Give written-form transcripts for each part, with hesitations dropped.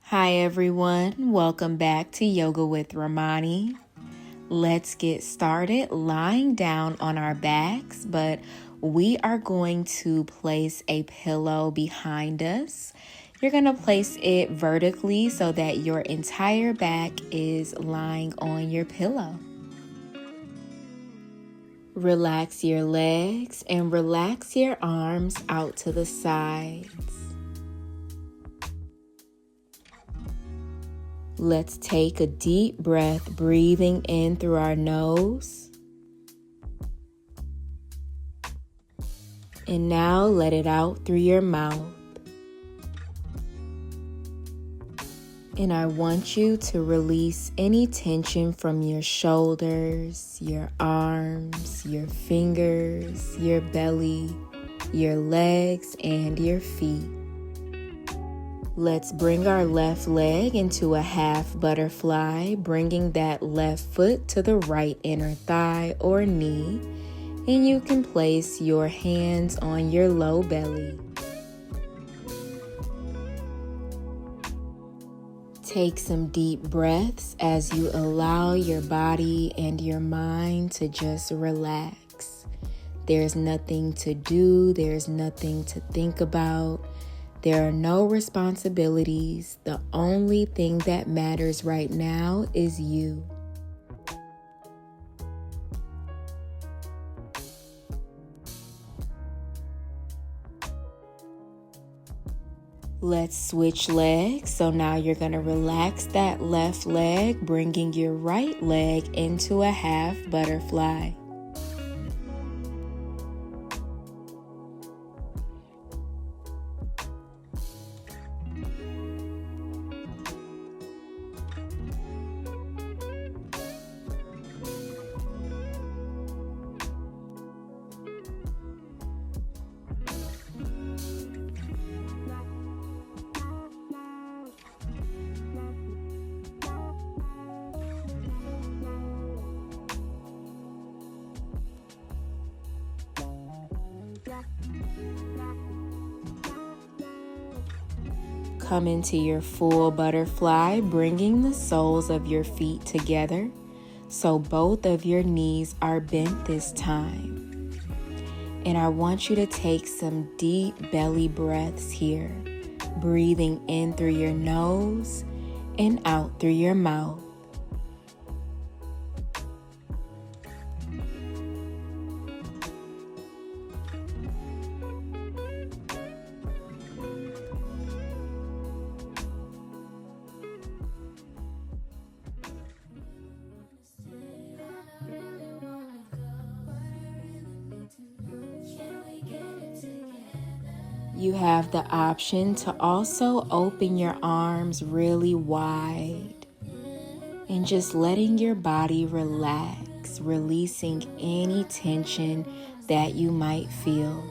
Hi everyone, welcome back to Yoga with Ramoni. Let's get started lying down on our backs, but we are going to place a pillow behind us. You're going to place it vertically so that your entire back is lying on your pillow. Relax your legs and relax your arms out to the sides. Let's take a deep breath, breathing in through our nose. And now let it out through your mouth. And I want you to release any tension from your shoulders, your arms, your fingers, your belly, your legs, and your feet. Let's bring our left leg into a half butterfly, bringing that left foot to the right inner thigh or knee, and you can place your hands on your low belly. Take some deep breaths as you allow your body and your mind to just relax. There's nothing to do, there's nothing to think about. There are no responsibilities. The only thing that matters right now is you. Let's switch legs. So now you're going to relax that left leg, bringing your right leg into a half butterfly. Come into your full butterfly, bringing the soles of your feet together so both of your knees are bent this time. And I want you to take some deep belly breaths here, breathing in through your nose and out through your mouth. You have the option to also open your arms really wide and just letting your body relax, releasing any tension that you might feel.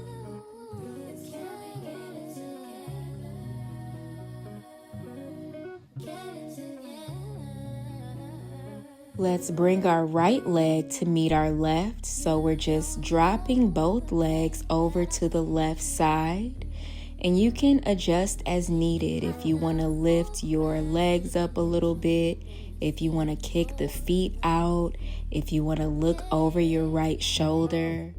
Let's bring our right leg to meet our left, so we're just dropping both legs over to the left side. And you can adjust as needed if you want to lift your legs up a little bit, if you want to kick the feet out, if you want to look over your right shoulder.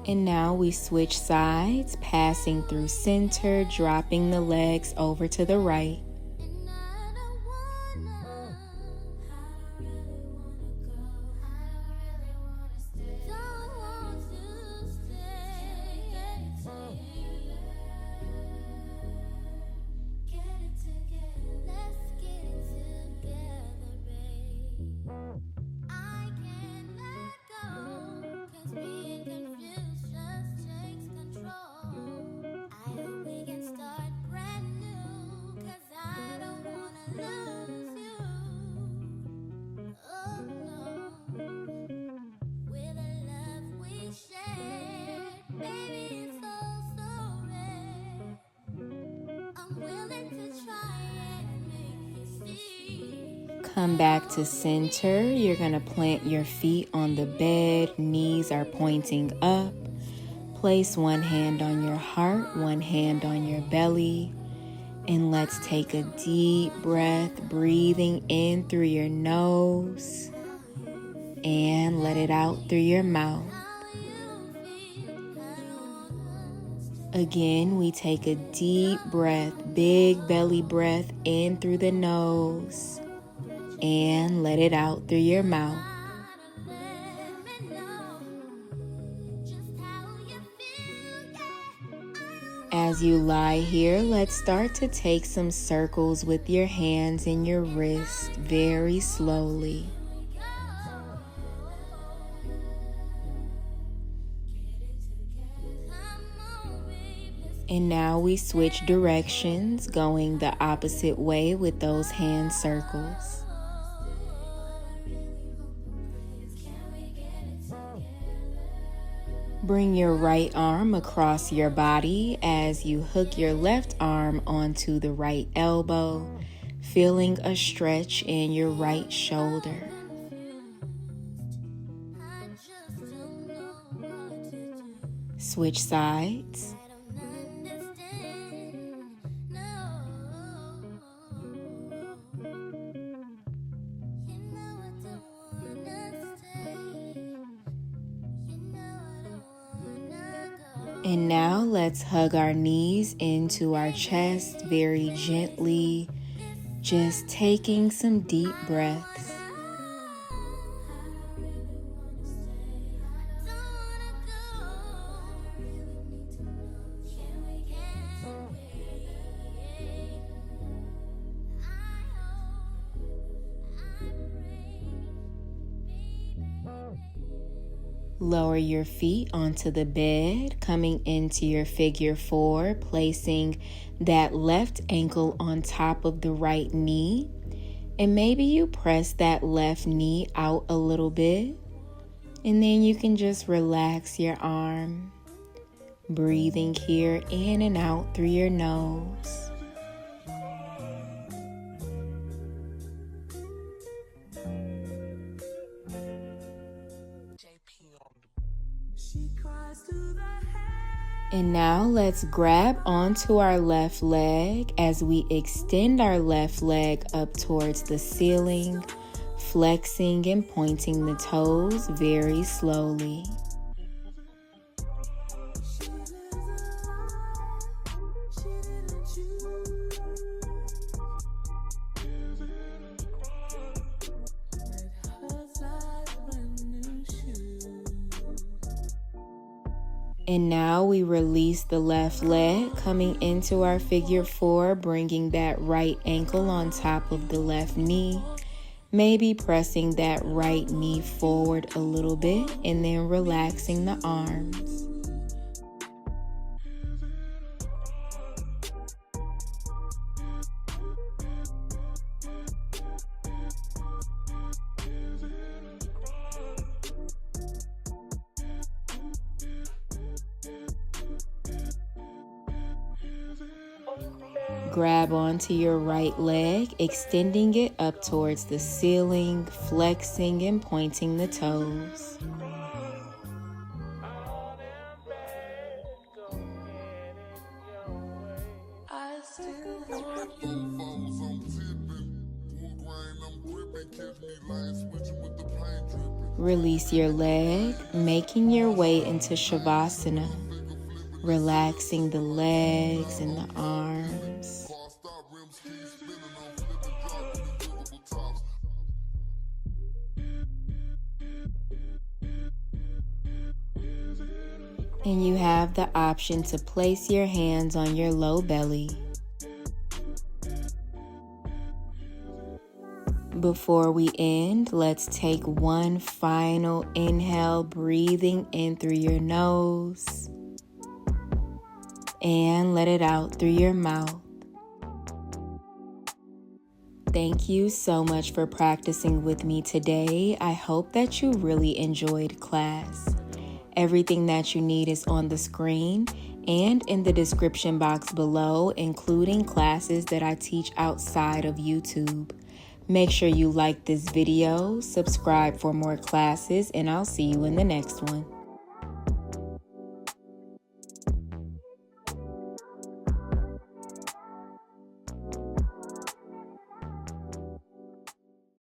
And now we switch sides, passing through center, dropping the legs over to the right. Come back to center. You're going to plant your feet on the bed. Knees are pointing up. Place one hand on your heart, one hand on your belly. And let's take a deep breath, breathing in through your nose and let it out through your mouth. Again, we take a deep breath, big belly breath in through the nose and let it out through your mouth. As you lie here, let's start to take some circles with your hands and your wrist very slowly. And now we switch directions, going the opposite way with those hand circles. Bring your right arm across your body as you hook your left arm onto the right elbow, feeling a stretch in your right shoulder. Switch sides. And now let's hug our knees into our chest very gently, just taking some deep breaths. Lower your feet onto the bed, coming into your figure 4, placing that left ankle on top of the right knee. And maybe you press that left knee out a little bit. And then you can just relax your arm, breathing here in and out through your nose. And now let's grab onto our left leg as we extend our left leg up towards the ceiling, flexing and pointing the toes very slowly. And now we release the left leg, coming into our figure 4, bringing that right ankle on top of the left knee, maybe pressing that right knee forward a little bit, and then relaxing the arms. Grab onto your right leg, extending it up towards the ceiling, flexing and pointing the toes. Release your leg, making your way into Shavasana, relaxing the legs and the arms. And you have the option to place your hands on your low belly. Before we end, let's take one final inhale, breathing in through your nose and let it out through your mouth. Thank you so much for practicing with me today. I hope that you really enjoyed class. Everything that you need is on the screen and in the description box below, including classes that I teach outside of YouTube. Make sure you like this video, subscribe for more classes, and I'll see you in the next one.